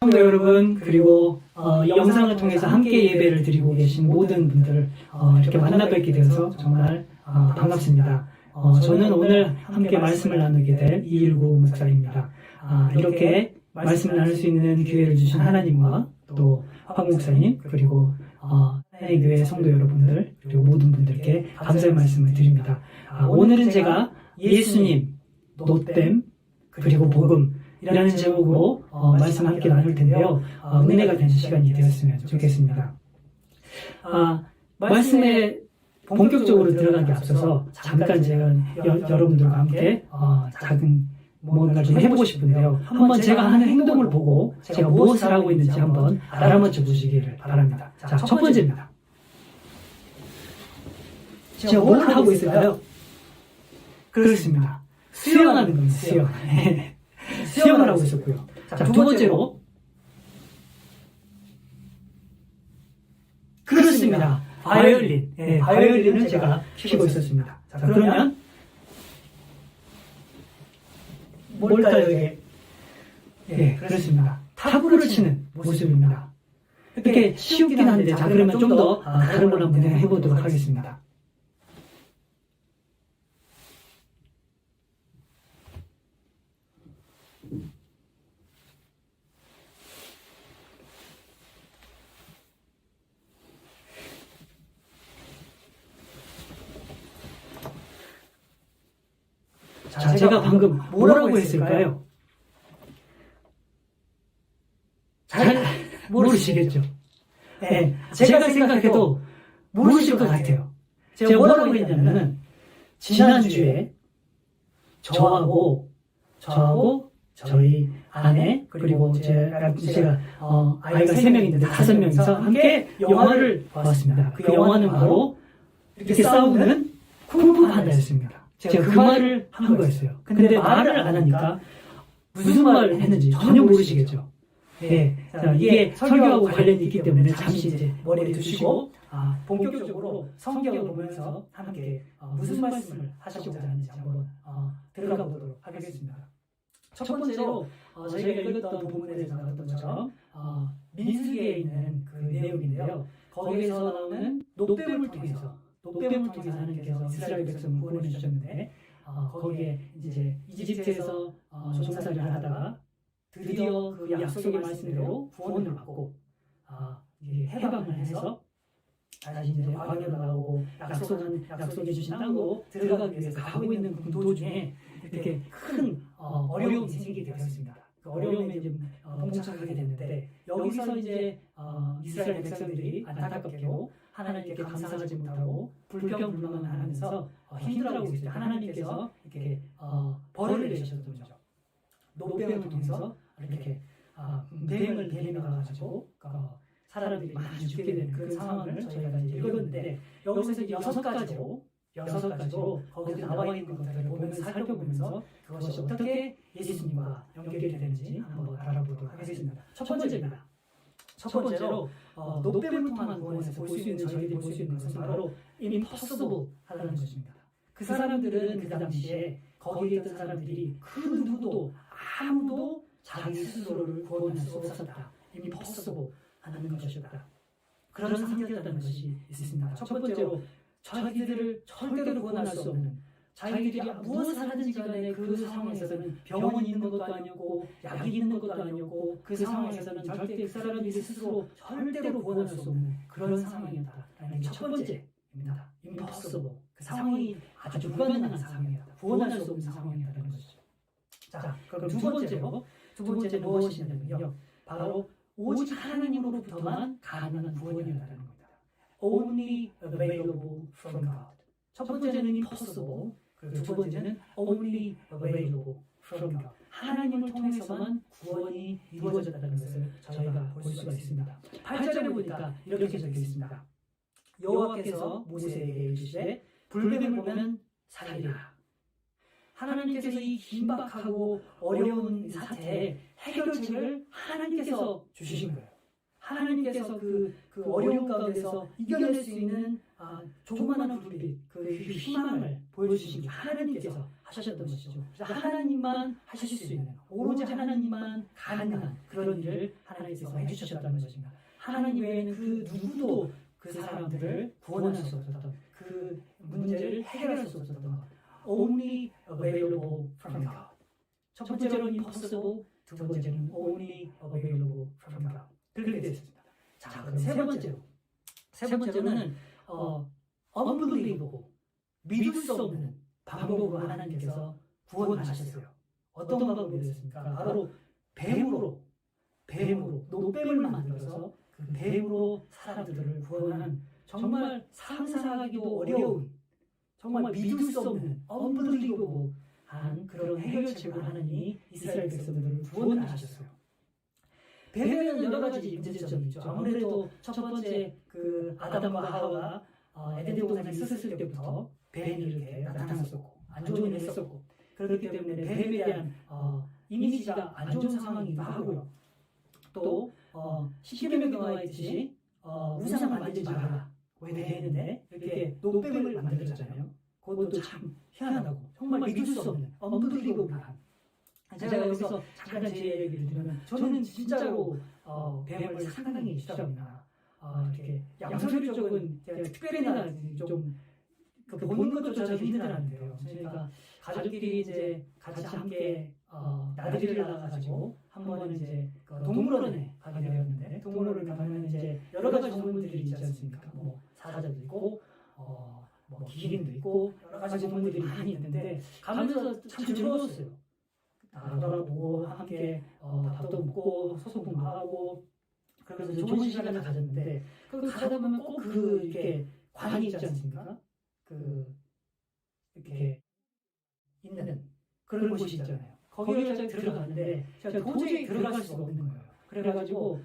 성도 여러분, 그리고 이 영상을 통해서 함께 예배를 드리고 계신 모든 분들 이렇게 만나 뵙게 되어서 정말 반갑습니다. 저는 오늘 함께 말씀을 나누게 될 이일구 목사입니다. 이렇게 말씀을 나눌 수 있는 기회를 주신 하나님과 또 황 목사님, 그리고 하나님의 교회 성도 여러분들, 그리고 모든 분들께 감사의 말씀을 드립니다. 오늘은 제가 예수님, 노댐, 그리고 복음 이라는 제목으로 말씀 함께 나눌 텐데요. 은혜가 되는 시간이 되었으면 좋겠습니다. 말씀에 본격적으로 들어가기 앞서서 잠깐 제가 여러분들과 함께 작은 뭔가 좀 해보고 싶은데요. 한번 제가 하는 행동을 보고 제가 무엇을 하고 있는지 한번 알아맞혀 보시기를 바랍니다. 자, 첫 번째입니다. 제가 뭘 하고 있을까요? 그렇습니다. 수영하는 겁니다. 수영. 수영을 하고 있었고요. 자, 두 번째로. 그렇습니다. 바이올린. 바이올린을 제가 키고 있었습니다. 자, 그러면, 뭘까요, 이게? 그렇습니다. 탁구를 치는 모습입니다. 이렇게 쉬우긴 한데, 자, 그러면 좀 더 다른 걸 한번 해보도록 하겠습니다. 자, 제가 방금 뭐라고 했을까요? 잘 모르시겠죠? 네, 제가 생각해도 모르실 것 같아요. 제가 뭐라고 했냐면은, 지난주에 저하고 저희 아내, 그리고 제가 아이가 3명인데 5명이서 함께 영화를 봤습니다. 그 영화는 바로 이렇게 싸우는 쿵푸 판다였습니다. 제가 그 말을 한 거였어요. 근데 말을 안 하니까 무슨 말을 했는지 전혀 모르시겠죠. 네, 이게 설교하고 관련이 있기 때문에 잠시 이제 머리에 두시고 본격적으로 성경을 보면서 함께 무슨 말씀을 하시고자 하는지 한번 들어가 보도록 하겠습니다. 첫 번째로 저희가 읽었던 본문에서 나왔던 것처럼 민수기에 있는 그 내용인데요. 거기에서 나오는 노뱀을 통해서 하나님께서 이스라엘 백성을 구원해 주셨는데 거기에 이제 이집트에서 종살이를 하다가 드디어 그 약속의 말씀대로 구원을 받고 해방을 해서 다시 이제 광야로 나오고 약속해 주신 땅으로 들어가기 위해서 가고 있는 그 도중에 이렇게 큰 어려움이 생기게 되었습니다. 그 어려움에 이제 봉착하게 됐는데 여기서 이제 이스라엘 백성들이 안타깝게도 하나님께 감사하지 못하고 불평불만을 하면서 힘들어하고 있을 때 하나님께서 이렇게 벌을 내셨던 거죠. 노뱀을 통해서 이렇게 뱀을 데려가가지고 사람들이 많이 죽게 되는 그 상황을 저희가 이제 읽었는데 여기서 6가지로 거기에 나와 있는 것들을 보면서 살펴보면서 그것이 어떻게 예수님과 연결이 되는지 한번 알아보도록 하겠습니다. 첫 번째입니다. 첫 번째로 노뱀을 통한 구원에서 볼 수 있는 저희들이 볼 수 있는 것은 바로 impossible 하다는 것입니다. 그 사람들은 그 당시에 거기에 있던 사람들이 그 누구도 아무도 자기 스스로를 구원할 수 없었다. impossible 하는 것이었다. 그런 상태였다는 것이 있습니다. 첫 번째로 자기들을 절대로 구원할 수 없는 자기들이 무엇을 하든지 간에 그 상황에서는 병원이 있는 것도 아니었고 약이 있는 것도 아니었고 그 상황에서는 절대 그 사람들이 스스로 절대로 구원할 수 없는 그런 상황이었다라는 게 첫 번째입니다. impossible. 그 상황이 아주 불가능한 상황이었다. 구원할 수 없는 상황이었다는 것이죠. 자, 그럼 두 번째는 무엇이냐면요. 바로 오직 하나님으로부터만 가능한 구원이었다는 겁니다. Only available from God. 첫 번째는 impossible. 그리고 두 번째는 only available from God. 하나님을 통해서만 구원이 이루어졌다는 것을 저희가 볼 수가 있습니다. 8절에 보니까 이렇게 적혀 있습니다. 여호와께서 모세에게 이르시되 불뱀을 보면 살리라. 하나님께서 이 긴박하고 어려운 사태에 해결책을 하나님께서 주신 거예요. 하나님께서 그 어려운 가운데서 이겨낼 수 있는 조그마한 불빛, 그 희망을 보여주신 게 하나님께서 하셨던 것이죠. 그래서 하나님만 하실 수 있는, 오로지 하나님만 가능한 그런 일을 하나님께서 해주셨다는 것입니다. 하나님 외에는 그 누구도 그 사람들을 구원할 수 없었던, 그 문제를 해결할 수 없었던 것. Only available from God. 첫 번째로는 impossible, 두 번째는 only available from God. 그렇게 되었습니다. 자, 그럼 세 번째로는 unbelievable, 믿을 수 없는 방법으로 하나님께서 구원하셨어요. 어떤 방법이 되었습니까? 바로 뱀으로 노뱀을 만들어서 그 뱀으로 사람들을 구원하는, 정말 상상하기도 어려운, 정말 믿을 수 없는 unbelievable 한 그런 해결책을 하나님이 이스라엘 백성들을 구원하셨어요. 뱀에는 여러 가지 문제점이 있죠. 아무래도 첫 번째 그 아담과 하와가 에덴 동산에 있었을 때부터 뱀이 이렇게 나타났었고 안 좋은 일을 했었고, 그렇기 때문에 뱀에 대한 이미지가 안 좋은 상황이기도 하고요. 또 십계명에 나와 있듯이 우상을 만들지 마라 왜 되는데 이렇게 노뱀을 만들었잖아요. 그것도 참 희한하고 정말 믿을 수 없는 unbelievable한. 제가 여기서 잠깐 제 얘기를 드리면, 저는 진짜로 뱀을 상당히 싫어합니다. 이렇게 양서류 쪽은 제가 특별히나 좀 보는 것조차 힘들었는데요. 그러니까 가족끼리 이제 같이 함께 나들이를 나가가지고 한 번은 이제 동물원에 가게 되었는데, 동물원을 가면 이제 여러 가지 동물들이 있지 않습니까? 뭐 사자도 있고 뭐 기린도 있고 여러 가지 동물들이 많이 있는데, 가면서 참 즐거웠어요. 돌아보고 함께 밥도 먹고 소통도 하고, 그래서 좋은 시간을 가졌는데, 그 가다 보면 꼭 이렇게 관이 있지 않습니까? 이렇게 있는 그런 곳이 있잖아요. 거기를 제가 들어갔는데 제가 도저히 들어갈 수가 없는 거예요. 그래가지고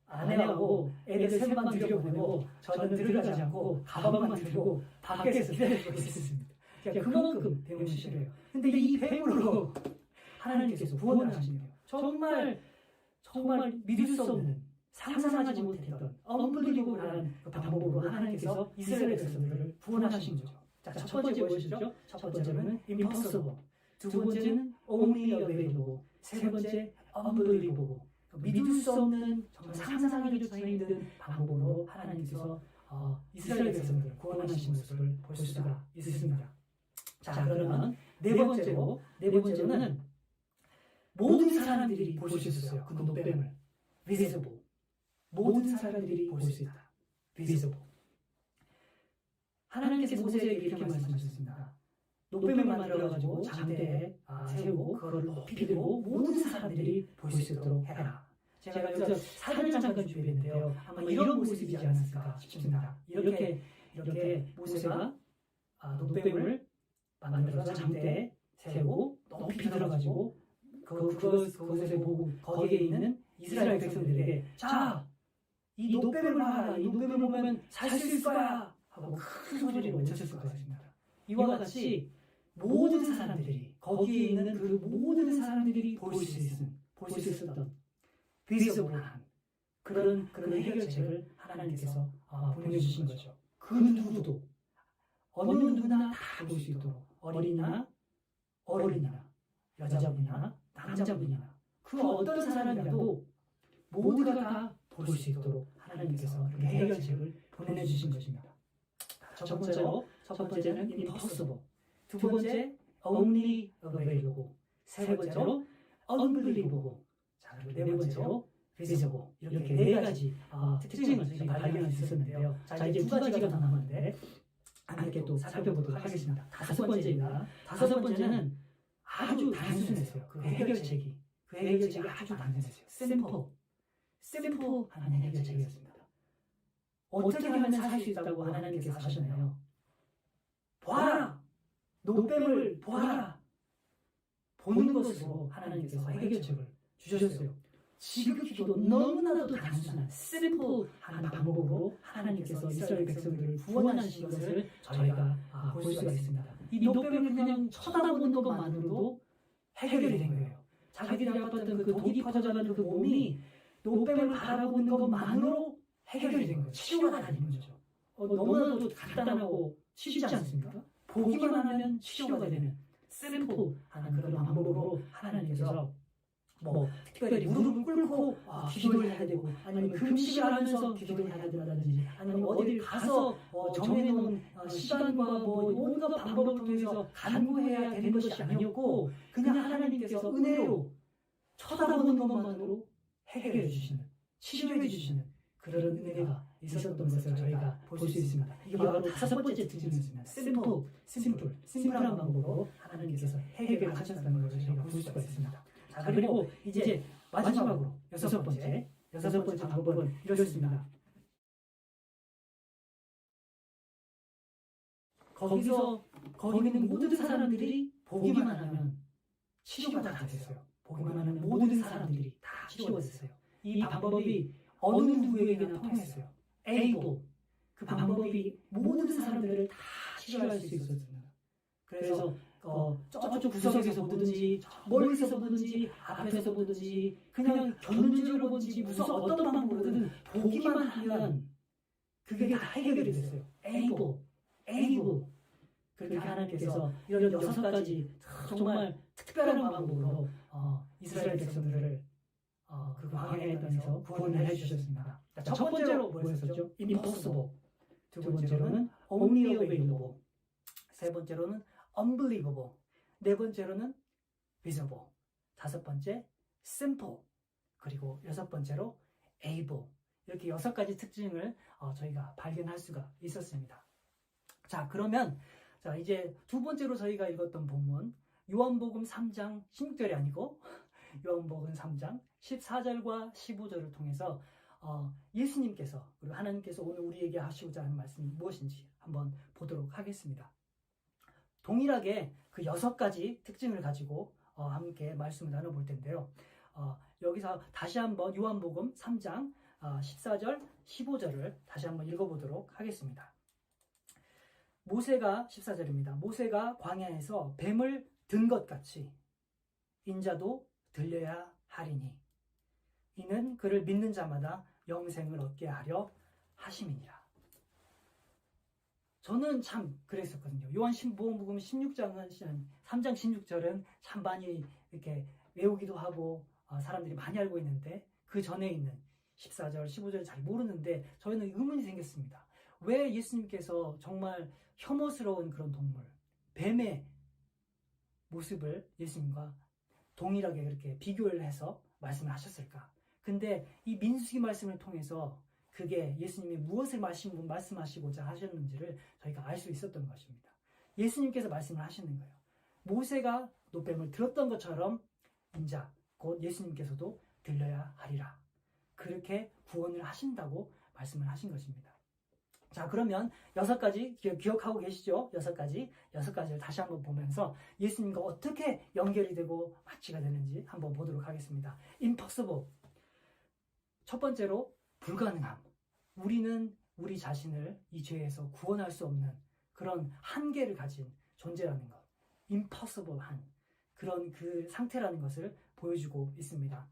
아내하고 애들 셋만 들여보내고 저는 들어가지 않고 가방만 들고 밖에서 기다리고 있었습니다. 그만큼 뱀을 싫어해요. 근데 이 뱀으로 하나님께서 구원을 하시네요. 정말 믿을 수 없는, 상상하지 못했던 unbelievable한 그 방법으로 하나님께서 이스라엘 백성들을 구원하신 거죠. 자, 첫 번째 무엇이죠? 첫 번째는 impossible, 두 번째는 only available, 세 번째 unbelievable. 믿을 수 없는, 정말 상상하기조차 힘든 방법으로 하나님께서 이스라엘 백성들을 구원하신 것을 볼 수가 있습니다. 자, 그러면 네 번째로는 모든 사람들이 볼 수 있었어요. 그 노뱀을. visible. 모든 사람들이 볼 수 있다. visible. 하나님께서 모세에게 이렇게 말씀하셨습니다. 노뱀을 만들어가지고 장대에 세우고 그거를 높이 들고 모든 사람들이 볼 수 있도록 해라. 제가 여기서 사진을 잠깐 준비했는데요. 아마 이런 모습이지 않았을까 싶습니다. 이렇게 모세가 노뱀을 만들어서 장대에 세우고 높이 들어가지고 그것을 보고 거기에 있는 이스라엘 백성들에게, 자, 이 노뱀을 봐라. 이 노뱀을 보면 살 수 있을 거야 하고 큰 소리로 외쳤을 것 같습니다. 이와 같이 모든 사람들이, 거기에 있는 그 모든 사람들이 볼 수 있었던 비서블한 그런 해결책을 하나님께서 보내주신 거죠. 그 누구도, 어느 누구나 다 볼 수 있도록, 어린이나 여자분이나 남자분이나 그 어떤 사람이라도 모두가 다 볼 수 있도록 하나님께서 그렇게 해결책을 보내주신 것입니다. 첫 번째는 impossible, 두 번째 only available, 세 번째로 unbelievable, 자, 그리고 네 번째로 visible. 이렇게 네 가지 특징을 저희가 발견할 수 있었는데요. 자, 이제 두 가지가 더 남았는데 함께 또 살펴보도록 하겠습니다. 다섯 번째입니다. 다섯 번째는 아주 단순했어요. 그 해결책이 아주 단순했어요. 심플한 해결책이었습니다. 어떻게 하면 살 수 있다고 하나님께서 하셨나요? 보아라! 노뱀을 보아라! 보는 것으로 하나님께서 해결책을 주셨어요. 지극히도 너무나도 단순한 심플한 방법으로 하나님께서 이스라엘 백성들을 구원하신 것을 저희가 볼 수가 있습니다. 이 노뱀을 그냥 쳐다보는 것만으로도 해결이 된 거예요. 자기들이 아팠던 그 독이 퍼져가는 그 몸이 노뱀을 바라보는 것만으로 해결이 된 거예요. 치료가 되는 거죠. 너무나도 간단하고 쉽지 않습니까? 보기만 하면 치료가 되는 샘포 하는 그런 방법으로 하나님께서 뭐 특별히 무릎을 꿇고 기도를 해야 되고, 아니면 금식을 하면서 기도를 해야 된다든지, 아니면 어딜 가서 정해놓은 시간과 뭐 온갖 방법을 통해서 간구해야 되는 것이 아니었고, 그냥 하나님께서 은혜로 쳐다보는 것만으로 해결해 주시는, 치료해 주시는 그런 은혜가 있었던 것을 저희가 볼 수 있습니다. 이게 바로 다섯 번째 특징이었습니다. 심플한 방법으로 하나님께서 해결을 하셨다는 것을 저희가 볼 수가 있습니다. 자, 그리고 이제 마지막으로 여섯 번째 방법은 이렇습니다. 거기 있는 모든 사람들이 보기만 하면 치료가 다 됐어요. 보기만 하면 모든 사람들이 다 치료가 됐어요. 이 방법이 어느 누구에게나 통했어요. able. 그 방법이 모든 사람들을 다 치료할 수 있었습니다. 그래서 저쪽 구석에서 보든지, 멀리서 보든지, 앞에서 보든지, 그냥 견눈질로 보든지, 무슨 어떤 방법으로든 보기만 하면 그게 다 해결이 됐어요. able. 그렇게 하나님께서 이런 6가지 정말 특별한 방법으로 이스라엘 백성들을 그 광야의 땅에서 구원을 해주셨습니다. 첫 번째로 뭐였었죠? impossible. 두 번째로는 only available. 세 번째로는 unbelievable. 네 번째로는 visible. 다섯 번째 simple. 그리고 여섯 번째로 able. 이렇게 6가지 특징을 저희가 발견할 수가 있었습니다. 자, 그러면 이제 두 번째로 저희가 읽었던 본문, 요한복음 3장 16절이 아니고 요한복음 3장 14절과 15절을 통해서 예수님께서, 그리고 하나님께서 오늘 우리에게 하시고자 하는 말씀이 무엇인지 한번 보도록 하겠습니다. 동일하게 그 6가지 특징을 가지고 함께 말씀을 나눠볼 텐데요. 여기서 다시 한번 요한복음 3장 14절, 15절을 다시 한번 읽어보도록 하겠습니다. 모세가 14절입니다. 모세가 광야에서 뱀을 든 것 같이 인자도 들려야 하리니 이는 그를 믿는 자마다 영생을 얻게 하려 하심이니라. 저는 참 그랬었거든요. 요한복음 16장은 3장 16절은 참 많이 이렇게 외우기도 하고 사람들이 많이 알고 있는데, 그 전에 있는 14절, 15절 잘 모르는데 저희는 의문이 생겼습니다. 왜 예수님께서 정말 혐오스러운 그런 동물, 뱀의 모습을 예수님과 동일하게 그렇게 비교를 해서 말씀을 하셨을까? 근데 이 민수기 말씀을 통해서 그게 예수님이 무엇을 말씀하시고자 하셨는지를 저희가 알 수 있었던 것입니다. 예수님께서 말씀을 하시는 거예요. 모세가 노뱀을 들었던 것처럼 인자, 곧 예수님께서도 들려야 하리라. 그렇게 구원을 하신다고 말씀을 하신 것입니다. 자, 그러면 6가지 기억하고 계시죠? 6가지를 다시 한번 보면서 예수님과 어떻게 연결이 되고 마치가 되는지 한번 보도록 하겠습니다. impossible. 첫 번째로 불가능함. 우리는 우리 자신을 이 죄에서 구원할 수 없는 그런 한계를 가진 존재라는 것. impossible한 그런 그 상태라는 것을 보여주고 있습니다.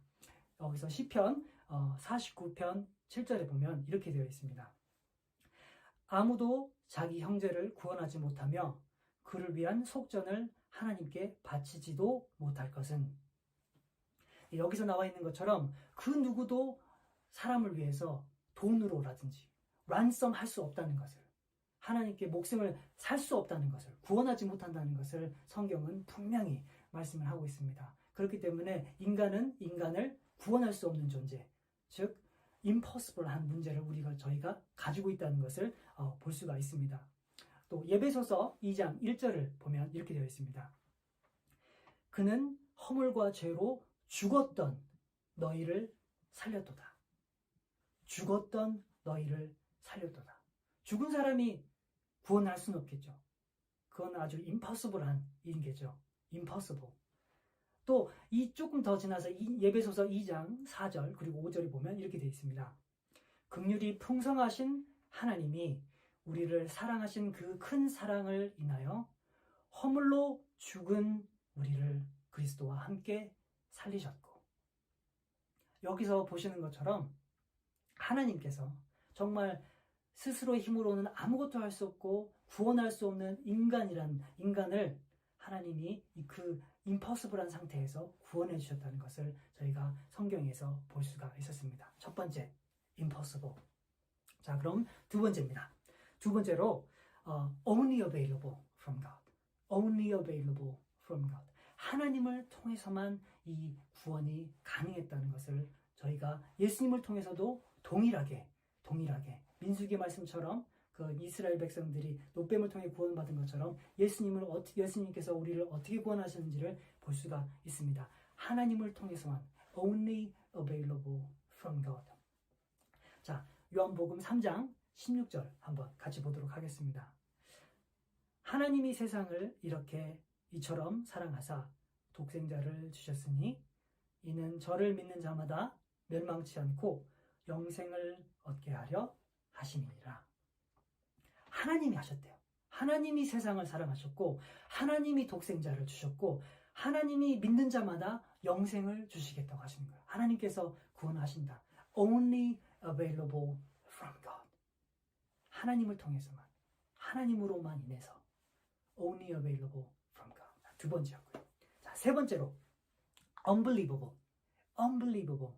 여기서 시편 49편 7절에 보면 이렇게 되어 있습니다. 아무도 자기 형제를 구원하지 못하며 그를 위한 속전을 하나님께 바치지도 못할 것은, 여기서 나와 있는 것처럼 그 누구도 사람을 위해서 돈으로라든지 ransom 할 수 없다는 것을, 하나님께 목숨을 살 수 없다는 것을, 구원하지 못한다는 것을 성경은 분명히 말씀을 하고 있습니다. 그렇기 때문에 인간은 인간을 구원할 수 없는 존재, 즉 impossible한 문제를 저희가 가지고 있다는 것을 볼 수가 있습니다. 또 에베소서 2장 1절을 보면 이렇게 되어 있습니다. 그는 허물과 죄로 죽었던 너희를 살렸도다. 죽었던 너희를 살렸도다. 죽은 사람이 구원할 수는 없겠죠. 그건 아주 impossible한 일이겠죠. impossible. 또 이 조금 더 지나서 에베소서 2장 4절 그리고 5절을 보면 이렇게 되어 있습니다. 긍휼이 풍성하신 하나님이 우리를 사랑하신 그 큰 사랑을 인하여 허물로 죽은 우리를 그리스도와 함께 살리셨고, 여기서 보시는 것처럼 하나님께서 정말 스스로의 힘으로는 아무것도 할 수 없고 구원할 수 없는 인간을 하나님이 그 임퍼서블한 상태에서 구원해 주셨다는 것을 저희가 성경에서 볼 수가 있었습니다. 첫 번째, impossible. 자, 그럼 두 번째입니다. 두 번째로 only available from God. only available from God. 하나님을 통해서만 이 구원이 가능했다는 것을 저희가 예수님을 통해서도 동일하게 민수기 말씀처럼 그 이스라엘 백성들이 노뱀을 통해 구원받은 것처럼 예수님께서 우리를 어떻게 구원하셨는지를 볼 수가 있습니다. 하나님을 통해서만 only available from God. 자, 요한복음 3장 16절 한번 같이 보도록 하겠습니다. 하나님이 세상을 이렇게 이처럼 사랑하사 독생자를 주셨으니 이는 저를 믿는 자마다 멸망치 않고 영생을 얻게 하려 하심이니라. 하나님이 하셨대요. 하나님이 세상을 사랑하셨고 하나님이 독생자를 주셨고 하나님이 믿는 자마다 영생을 주시겠다고 하시는 거예요. 하나님께서 구원하신다. Only available from God. 하나님을 통해서만, 하나님으로만 인해서 only available from God. 두 번째였고요. 자, 세 번째로 unbelievable. unbelievable.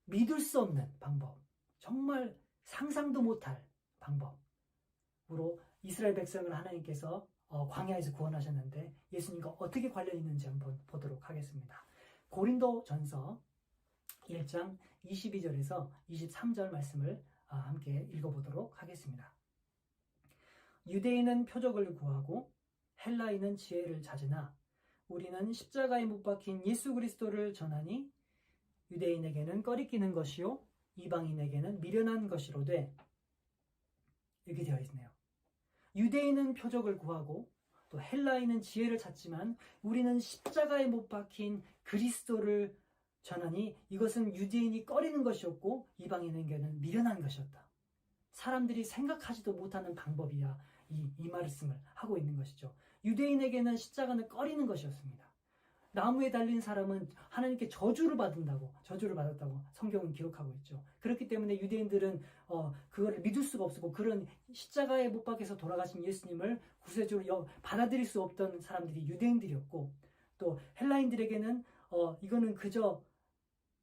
믿을 수 없는 방법. 정말 상상도 못할 방법으로 이스라엘 백성을 하나님께서 광야에서 구원하셨는데 예수님과 어떻게 관련이 있는지 한번 보도록 하겠습니다. 고린도전서 1장 22절에서 23절 말씀을 함께 읽어보도록 하겠습니다. 유대인은 표적을 구하고 헬라인은 지혜를 찾으나 우리는 십자가에 못 박힌 예수 그리스도를 전하니 유대인에게는 꺼리끼는 것이요 이방인에게는 미련한 것이로되 이렇게 되어 있네요. 유대인은 표적을 구하고 또 헬라인은 지혜를 찾지만 우리는 십자가에 못 박힌 그리스도를 전하니 이것은 유대인이 꺼리는 것이었고 이방인에게는 미련한 것이었다. 사람들이 생각하지도 못하는 방법이야 이 말씀을 하고 있는 것이죠. 유대인에게는 십자가는 꺼리는 것이었습니다. 나무에 달린 사람은 하나님께 저주를 받았다고 성경은 기록하고 있죠. 그렇기 때문에 유대인들은 그거를 믿을 수가 없었고 그런 십자가에 못 박혀서 돌아가신 예수님을 구세주로 받아들일 수 없던 사람들이 유대인들이었고 또 헬라인들에게는 이거는 그저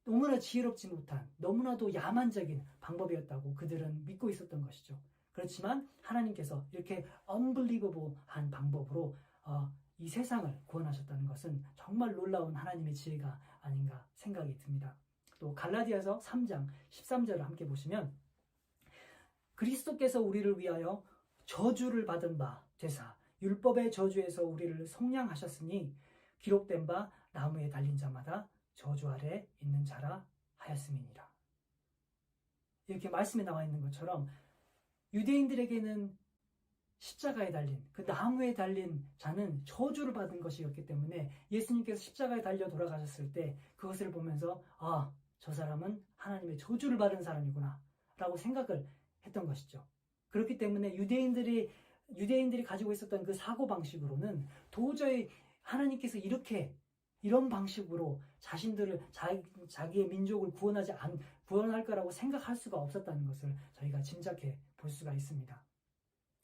너무나 지혜롭지 못한 너무나도 야만적인 방법이었다고 그들은 믿고 있었던 것이죠. 그렇지만 하나님께서 이렇게 unbelievable한 방법으로 이 세상을 구원하셨다는 것은 정말 놀라운 하나님의 지혜가 아닌가 생각이 듭니다. 또 갈라디아서 3장 13절을 함께 보시면 그리스도께서 우리를 위하여 저주를 받은 바 되사 율법의 저주에서 우리를 속량하셨으니 기록된 바 나무에 달린 자마다 저주 아래 있는 자라 하였음이니라. 이렇게 말씀에 나와 있는 것처럼 유대인들에게는 십자가에 달린 그 나무에 달린 자는 저주를 받은 것이었기 때문에 예수님께서 십자가에 달려 돌아가셨을 때 그것을 보면서 저 사람은 하나님의 저주를 받은 사람이구나 라고 생각을 했던 것이죠. 그렇기 때문에 유대인들이 가지고 있었던 그 사고방식으로는 도저히 하나님께서 이런 방식으로 자신들을 자기의 민족을 구원할 거라고 생각할 수가 없었다는 것을 저희가 짐작해 볼 수가 있습니다.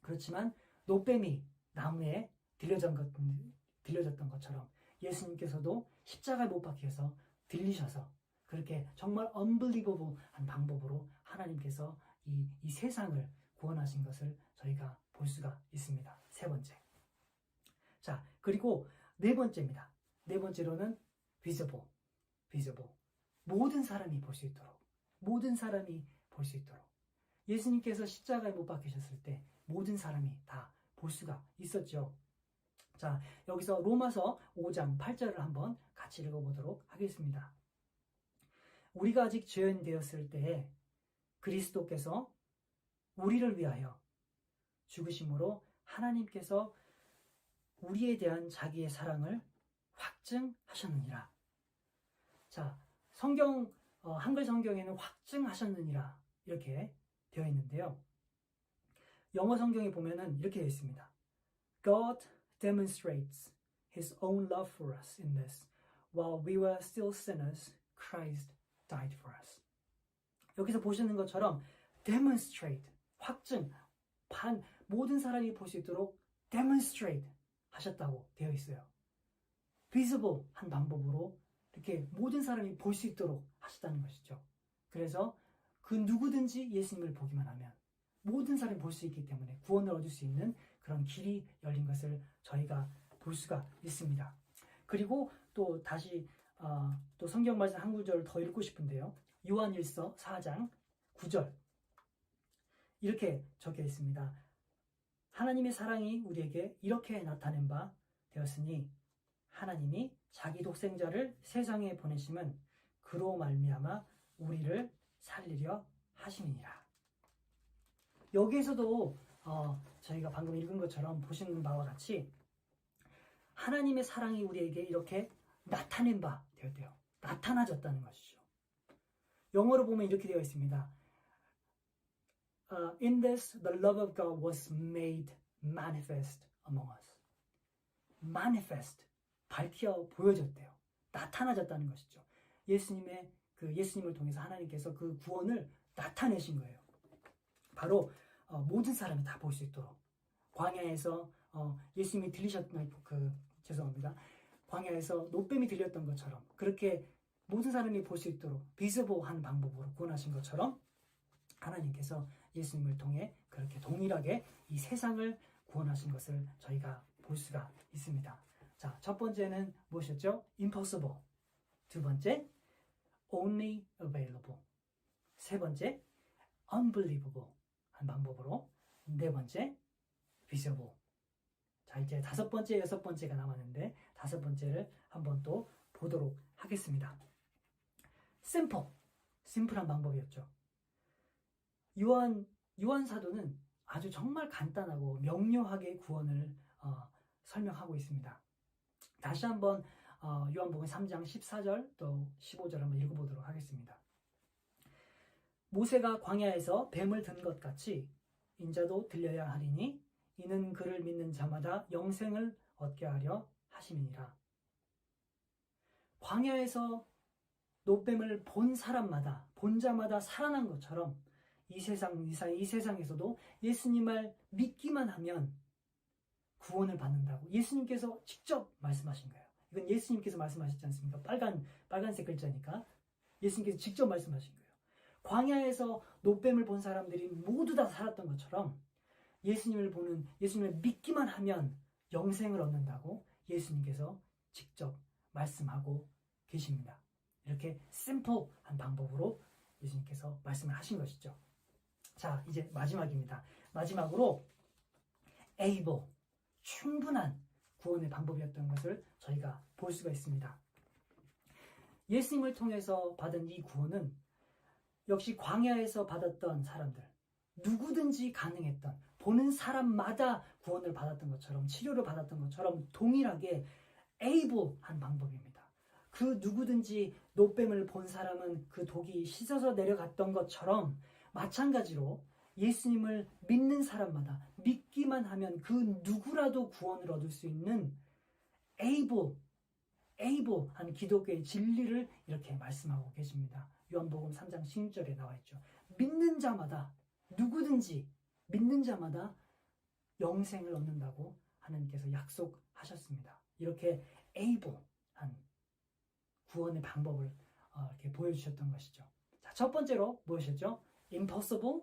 그렇지만 노뱀이 나무에 들려졌던 것처럼 예수님께서도 십자가에 못 박혀서 들리셔서 그렇게 정말 unbelievable한 방법으로 하나님께서 이 세상을 구원하신 것을 저희가 볼 수가 있습니다. 세 번째. 자, 그리고 네 번째입니다. 네 번째로는 visible. 모든 사람이 볼 수 있도록. 예수님께서 십자가에 못 박히셨을 때 모든 사람이 다 볼 수가 있었죠. 자, 여기서 로마서 5장 8절을 한번 같이 읽어보도록 하겠습니다. 우리가 아직 죄인 되었을 때에 그리스도께서 우리를 위하여 죽으심으로 하나님께서 우리에 대한 자기의 사랑을 확증하셨느니라. 자, 한글 성경에는 확증하셨느니라 이렇게 되어 있는데요. 영어 성경에 보면은 이렇게 되어 있습니다. God demonstrates His own love for us in this. While we were still sinners, Christ died for us. 여기서 보시는 것처럼 demonstrate, 확증, 모든 사람이 볼 수 있도록 demonstrate, 하셨다고 되어 있어요. visible 한 방법으로 이렇게 모든 사람이 볼 수 있도록 하셨다는 것이죠. 그래서 그 누구든지 예수님을 보기만 하면 모든 사람이 볼 수 있기 때문에 구원을 얻을 수 있는 그런 길이 열린 것을 저희가 볼 수가 있습니다. 그리고 또 다시 또 성경 말씀 한 구절 더 읽고 싶은데요. 요한일서 4장 9절 이렇게 적혀 있습니다. 하나님의 사랑이 우리에게 이렇게 나타낸 바 되었으니 하나님이 자기 독생자를 세상에 보내심은 그로 말미암아 우리를 살리려 하심이니라. 여기에서도 저희가 방금 읽은 것처럼 보시는 바와 같이 하나님의 사랑이 우리에게 이렇게 나타낸 바 되었대요. 나타나졌다는 것이죠. 영어로 보면 이렇게 되어 있습니다. In this, the love of God was made manifest among us. manifest, 밝혀 보여졌대요. 나타나졌다는 것이죠. 예수님을 통해서 하나님께서 그 구원을 나타내신 거예요. 바로 모든 사람이 다 볼 수 있도록 광야에서 예수님이 들리셨던 죄송합니다. 광야에서 노뱀이 들렸던 것처럼 그렇게 모든 사람이 볼 수 있도록 비스보한 방법으로 구원하신 것처럼 하나님께서 예수님을 통해 그렇게 동일하게 이 세상을 구원하신 것을 저희가 볼 수가 있습니다. 자, 첫 번째는 무엇이었죠? impossible. 두 번째, only available. 세 번째, unbelievable 한 방법으로. 네 번째, visible. 자, 이제 다섯 번째, 여섯 번째가 남았는데 다섯 번째를 한번 또 보도록 하겠습니다. 심플한 방법이었죠. 요한 사도는 아주 정말 간단하고 명료하게 구원을 설명하고 있습니다. 다시 한번 요한복음 3장 14절 또 15절 한번 읽어보도록 하겠습니다. 모세가 광야에서 뱀을 든 것 같이 인자도 들려야 하리니 이는 그를 믿는 자마다 영생을 얻게 하려 하심이니라. 광야에서 노뱀을 본 사람마다 본 자마다 살아난 것처럼 이 세상에서도 예수님을 믿기만 하면 구원을 받는다고 예수님께서 직접 말씀하신 거예요. 이건 예수님께서 말씀하셨지 않습니까? 빨간색 글자니까 예수님께서 직접 말씀하신 거예요. 광야에서 노뱀을 본 사람들이 모두 다 살았던 것처럼 예수님을 믿기만 하면 영생을 얻는다고 예수님께서 직접 말씀하고 계십니다. 이렇게 심플한 방법으로 예수님께서 말씀을 하신 것이죠. 자, 이제 마지막입니다. 마지막으로 able, 충분한 구원의 방법이었던 것을 저희가 볼 수가 있습니다. 예수님을 통해서 받은 이 구원은 역시 광야에서 받았던 사람들, 누구든지 가능했던, 보는 사람마다 구원을 받았던 것처럼, 치료를 받았던 것처럼 동일하게 able한 방법입니다. 그 누구든지 노뱀을 본 사람은 그 독이 씻어서 내려갔던 것처럼 마찬가지로 예수님을 믿는 사람마다 믿기만 하면 그 누구라도 구원을 얻을 수 있는 able한 기독교의 진리를 이렇게 말씀하고 계십니다. 요한복음 3장 16절에 나와 있죠. 믿는 자마다 누구든지 믿는 자마다 영생을 얻는다고 하나님께서 약속하셨습니다. 이렇게 able한 구원의 방법을 이렇게 보여주셨던 것이죠. 자, 첫 번째로 무엇이었죠? impossible.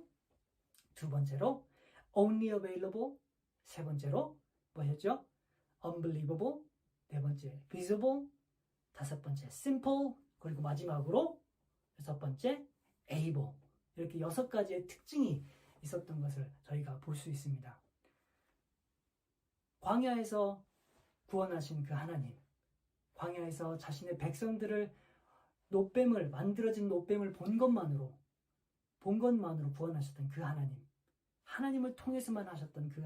두 번째로 only available. 세 번째로 무엇이었죠? unbelievable. 네 번째 visible. 다섯 번째 simple. 그리고 마지막으로 여섯 번째 able. 이렇게 6가지의 특징이 있었던 것을 저희가 볼 수 있습니다. 광야에서 구원하신 그 하나님, 광야에서 자신의 백성들을 만들어진 노뱀을 본 것만으로 구원하셨던 그 하나님을 통해서만 하셨던 그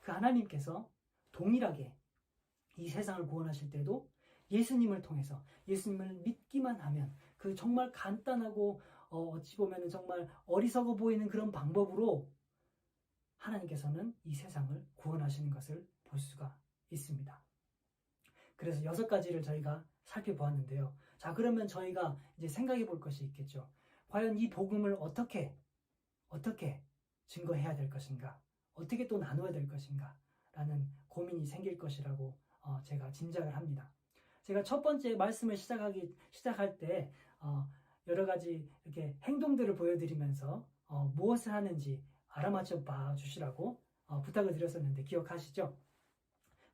하나님께서 동일하게 이 세상을 구원하실 때도 예수님을 통해서 예수님을 믿기만 하면 그 정말 간단하고 어찌 보면 정말 어리석어 보이는 그런 방법으로 하나님께서는 이 세상을 구원하시는 것을 볼 수가 있습니다. 그래서 6가지를 저희가 살펴보았는데요. 자, 그러면 저희가 이제 생각해 볼 것이 있겠죠. 과연 이 복음을 어떻게 증거해야 될 것인가? 어떻게 또 나눠야 될 것인가? 라는 고민이 생길 것이라고 제가 짐작을 합니다. 제가 첫 번째 말씀을 시작할 때 여러 가지 이렇게 행동들을 보여드리면서 무엇을 하는지 알아맞혀 봐 주시라고 부탁을 드렸었는데 기억하시죠?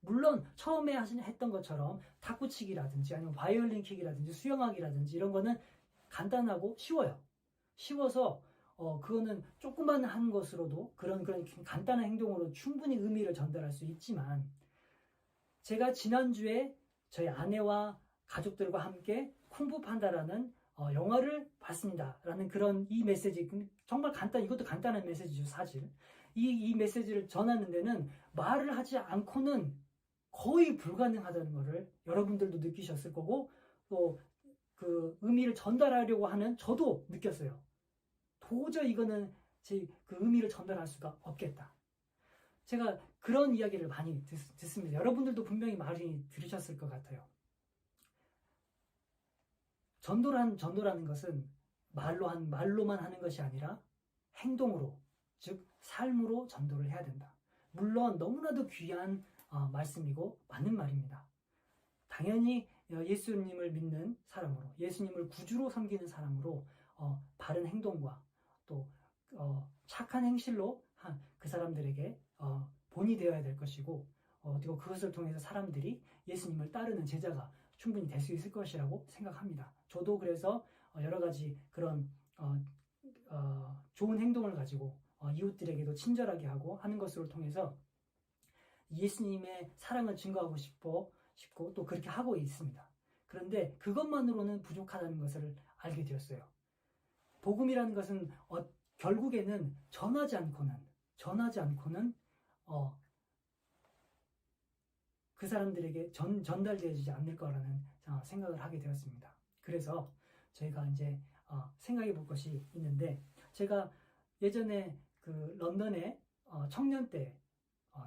물론 처음에 했던 것처럼 탁구치기라든지 아니면 바이올린 킥이라든지 수영하기라든지 이런 거는 간단하고 쉬워요. 쉬워서 그거는 조그만 한 것으로도 그런 간단한 행동으로 충분히 의미를 전달할 수 있지만, 제가 지난주에 저희 아내와 가족들과 함께 쿵푸 판다라는 영화를 봤습니다 라는 그런 이 메시지, 정말 이것도 간단한 메시지죠. 사실 이 메시지를 전하는 데는 말을 하지 않고는 거의 불가능하다는 것을 여러분들도 느끼셨을 거고, 또 그 의미를 전달하려고 하는 저도 느꼈어요. 도저히 이거는 그 의미를 전달할 수가 없겠다. 제가 그런 이야기를 많이 듣습니다. 여러분들도 분명히 많이 들으셨을 것 같아요. 전도라는 것은 말로만 하는 것이 아니라 행동으로, 즉 삶으로 전도를 해야 된다. 물론 너무나도 귀한 말씀이고 맞는 말입니다. 당연히 예수님을 믿는 사람으로, 예수님을 구주로 섬기는 사람으로 바른 행동과 또 착한 행실로 그 사람들에게 본이 되어야 될 것이고, 그리고 그것을 통해서 사람들이 예수님을 따르는 제자가 충분히 될 수 있을 것이라고 생각합니다. 저도 그래서 여러 가지 그런 좋은 행동을 가지고 이웃들에게도 친절하게 하고 하는 것을 통해서 예수님의 사랑을 증거하고 싶고 또 그렇게 하고 있습니다. 그런데 그것만으로는 부족하다는 것을 알게 되었어요. 복음이라는 것은 결국에는 전하지 않고는 그 사람들에게 전달되지 않을 거라는 생각을 하게 되었습니다. 그래서 저희가 이제 생각해 볼 것이 있는데, 제가 예전에 그 런던에 청년 때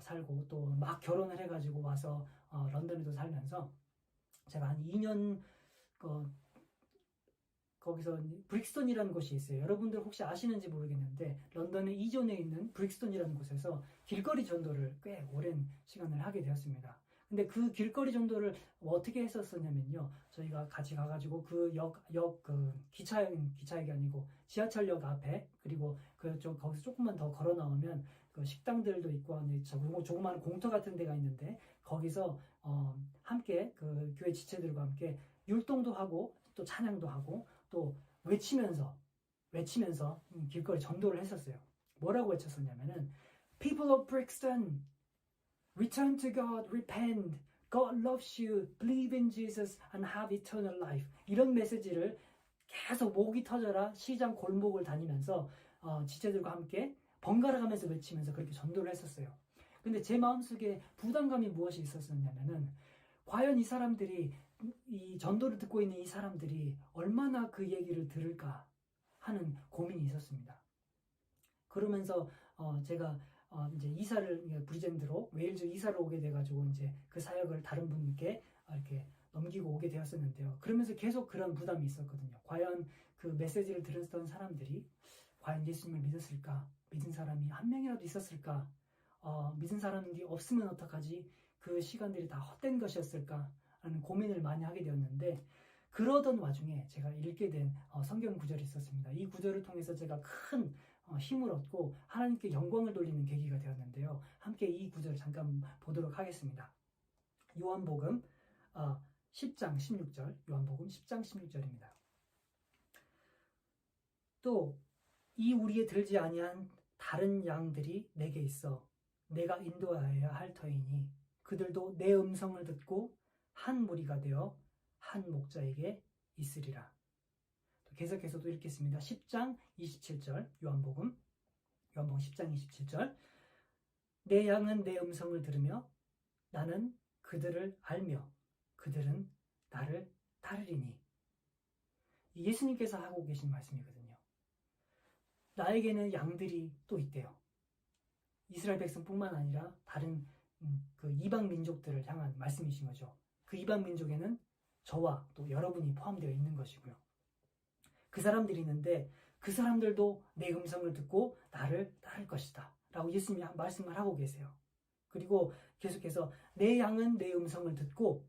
살고 또 막 결혼을 해가지고 와서 런던에도 살면서 제가 한 2년 거기서 브릭스톤이라는 곳이 있어요. 여러분들 혹시 아시는지 모르겠는데 런던의 이존에 있는 브릭스톤이라는 곳에서 길거리 전도를 꽤 오랜 시간을 하게 되었습니다. 근데 그 길거리 전도를 어떻게 했었냐면요, 저희가 같이 가가지고 그 기차역이 아니고 지하철역 앞에, 그리고 거기서 조금만 더 걸어 나오면 그 식당들도 있고 조그마한 공터 같은 데가 있는데, 거기서 함께 그 교회 지체들과 함께 율동도 하고 또 찬양도 하고 또 외치면서 길거리 전도를 했었어요. 뭐라고 외쳤었냐면은 People of Brixton, Return to God, repent, God loves you, believe in Jesus and have eternal life. 이런 메시지를 계속 목이 터져라 시장 골목을 다니면서 지체들과 함께 번갈아 가면서 외치면서 그렇게 전도를 했었어요. 근데 제 마음속에 부담감이 무엇이 있었냐면은, 과연 이 사람들이, 이 전도를 듣고 있는 이 사람들이 얼마나 그 얘기를 들을까 하는 고민이 있었습니다. 그러면서 제가 이제 이사를 브리젠드로 웨일즈 이사를 오게 돼가지고 이제 그 사역을 다른 분께 이렇게 넘기고 오게 되었었는데요. 그러면서 계속 그런 부담이 있었거든요. 과연 그 메시지를 들었던 사람들이 과연 예수님을 믿었을까? 믿은 사람이 한 명이라도 있었을까? 믿은 사람들이 없으면 어떡하지? 그 시간들이 다 헛된 것이었을까? 라는 고민을 많이 하게 되었는데, 그러던 와중에 제가 읽게 된 성경 구절이 있었습니다. 이 구절을 통해서 제가 큰 힘을 얻고 하나님께 영광을 돌리는 계기가 되었는데요. 함께 이 구절을 잠깐 보도록 하겠습니다. 요한복음 10장 16절, 요한복음 10장 16절입니다. 또 이 우리에 들지 아니한 다른 양들이 내게 있어 내가 인도하여야 할 터이니 그들도 내 음성을 듣고 한 무리가 되어 한 목자에게 있으리라. 또 계속해서도 읽겠습니다. 10장 27절, 요한복음 10장 27절. 내 양은 내 음성을 들으며 나는 그들을 알며 그들은 나를 따르리니. 예수님께서 하고 계신 말씀이거든요. 나에게는 양들이 또 있대요. 이스라엘 백성뿐만 아니라 다른 그 이방 민족들을 향한 말씀이신 거죠. 그 이방 민족에는 저와 또 여러분이 포함되어 있는 것이고요. 그 사람들이 있는데 그 사람들도 내 음성을 듣고 나를 따를 것이다 라고 예수님이 말씀을 하고 계세요. 그리고 계속해서 내 양은 내 음성을 듣고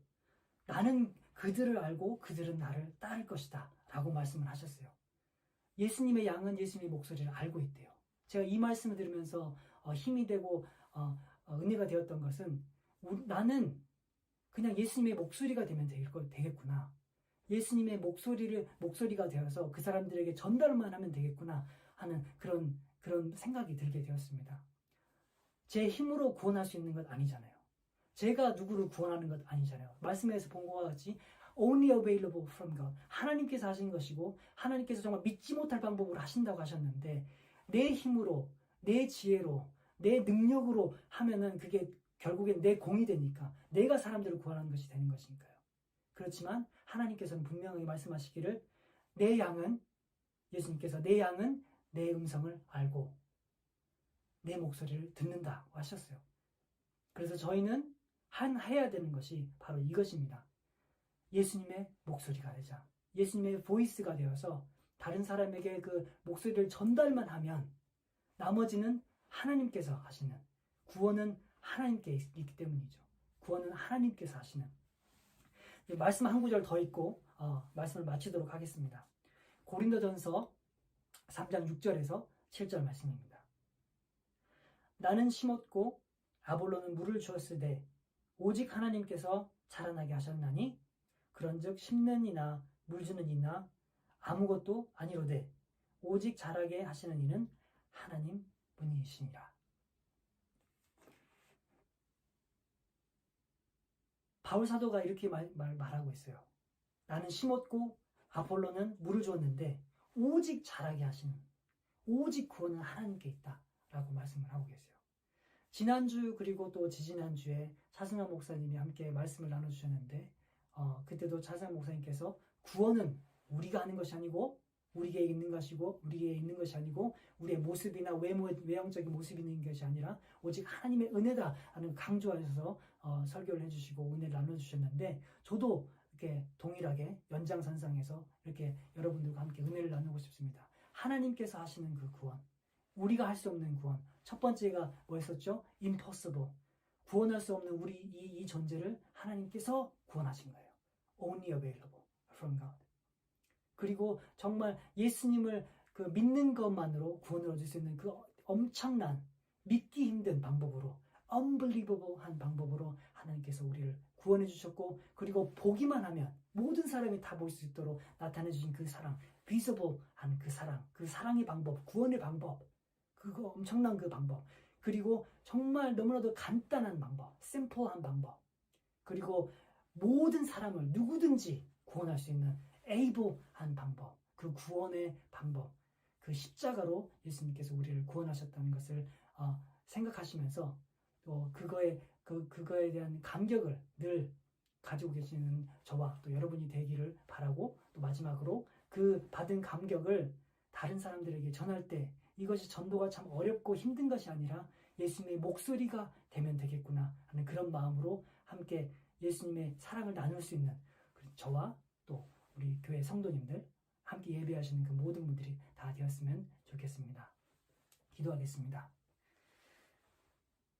나는 그들을 알고 그들은 나를 따를 것이다 라고 말씀을 하셨어요. 예수님의 양은 예수님의 목소리를 알고 있대요. 제가 이 말씀을 들으면서 힘이 되고 은혜가 되었던 것은 나는 그냥 예수님의 목소리가 되면 되겠구나. 예수님의 목소리가 되어서 그 사람들에게 전달만 하면 되겠구나 하는 그런 생각이 들게 되었습니다. 제 힘으로 구원할 수 있는 것 아니잖아요. 제가 누구를 구원하는 것 아니잖아요. 말씀에서 본 것과 같이 only available from God. 하나님께서 하신 것이고 하나님께서 정말 믿지 못할 방법으로 하신다고 하셨는데 내 힘으로, 내 지혜로, 내 능력으로 하면은 그게 결국엔 내 공이 되니까 내가 사람들을 구원하는 것이 되는 것이니까요. 그렇지만 하나님께서는 분명히 말씀하시기를 내 양은, 예수님께서 내 양은 내 음성을 알고 내 목소리를 듣는다고 하셨어요. 그래서 저희는 해야 되는 것이 바로 이것입니다. 예수님의 목소리가 되자. 예수님의 보이스가 되어서 다른 사람에게 그 목소리를 전달만 하면 나머지는 하나님께서 하시는, 구원은 하나님께 있기 때문이죠. 구원은 하나님께서 하시는. 말씀 한 구절 더 읽고 말씀을 마치도록 하겠습니다. 고린도전서 3장 6절에서 7절 말씀입니다. 나는 심었고 아볼로는 물을 주었으되 오직 하나님께서 자라나게 하셨나니 그런즉 심는 이나 물 주는 이나 아무것도 아니로되 오직 자라게 하시는 이는 하나님 분이시니라. 바울 사도가 이렇게 말하고 있어요. 나는 심었고 아볼로는 물을 주었는데 오직 자라게 하시는, 오직 구원은 하나님께 있다라고 말씀을 하고 계세요. 지난주 그리고 또 지지난주에 차승환 목사님이 함께 말씀을 나눠주셨는데 그때도 차승환 목사님께서 구원은 우리가 하는 것이 아니고 우리에게 있는 것이 아니고 우리의 모습이나 외형적인 모습이 있는 것이 아니라 오직 하나님의 은혜다 하는 강조하셔서 설교를 해주시고 은혜를 나눠주셨는데 저도 이렇게 동일하게 연장선상에서 이렇게 여러분들과 함께 은혜를 나누고 싶습니다. 하나님께서 하시는 그 구원, 우리가 할 수 없는 구원. 첫 번째가 뭐였었죠? impossible. 구원할 수 없는 우리 이 존재를 하나님께서 구원하신 거예요. only available from God. 그리고 정말 예수님을 그 믿는 것만으로 구원을 얻을 수 있는 그 엄청난 믿기 힘든 방법으로 unbelievable한 방법으로 하나님께서 우리를 구원해 주셨고 그리고 보기만 하면 모든 사람이 다 볼 수 있도록 나타내 주신 그 사랑, visible한 그 사랑의 방법, 구원의 방법, 그거 엄청난 그 방법, 그리고 정말 너무나도 간단한 방법, 심플한 방법, 그리고 모든 사람을 누구든지 구원할 수 있는 able한 방법, 그 구원의 방법, 그 십자가로 예수님께서 우리를 구원하셨다는 것을 생각하시면서 또 그거에 대한 감격을 늘 가지고 계시는 저와 또 여러분이 되기를 바라고 또 마지막으로 그 받은 감격을 다른 사람들에게 전할 때 이것이 전도가 참 어렵고 힘든 것이 아니라 예수님의 목소리가 되면 되겠구나 하는 그런 마음으로 함께 예수님의 사랑을 나눌 수 있는 저와 또 우리 교회 성도님들 함께 예배하시는 그 모든 분들이 다 되었으면 좋겠습니다. 기도하겠습니다.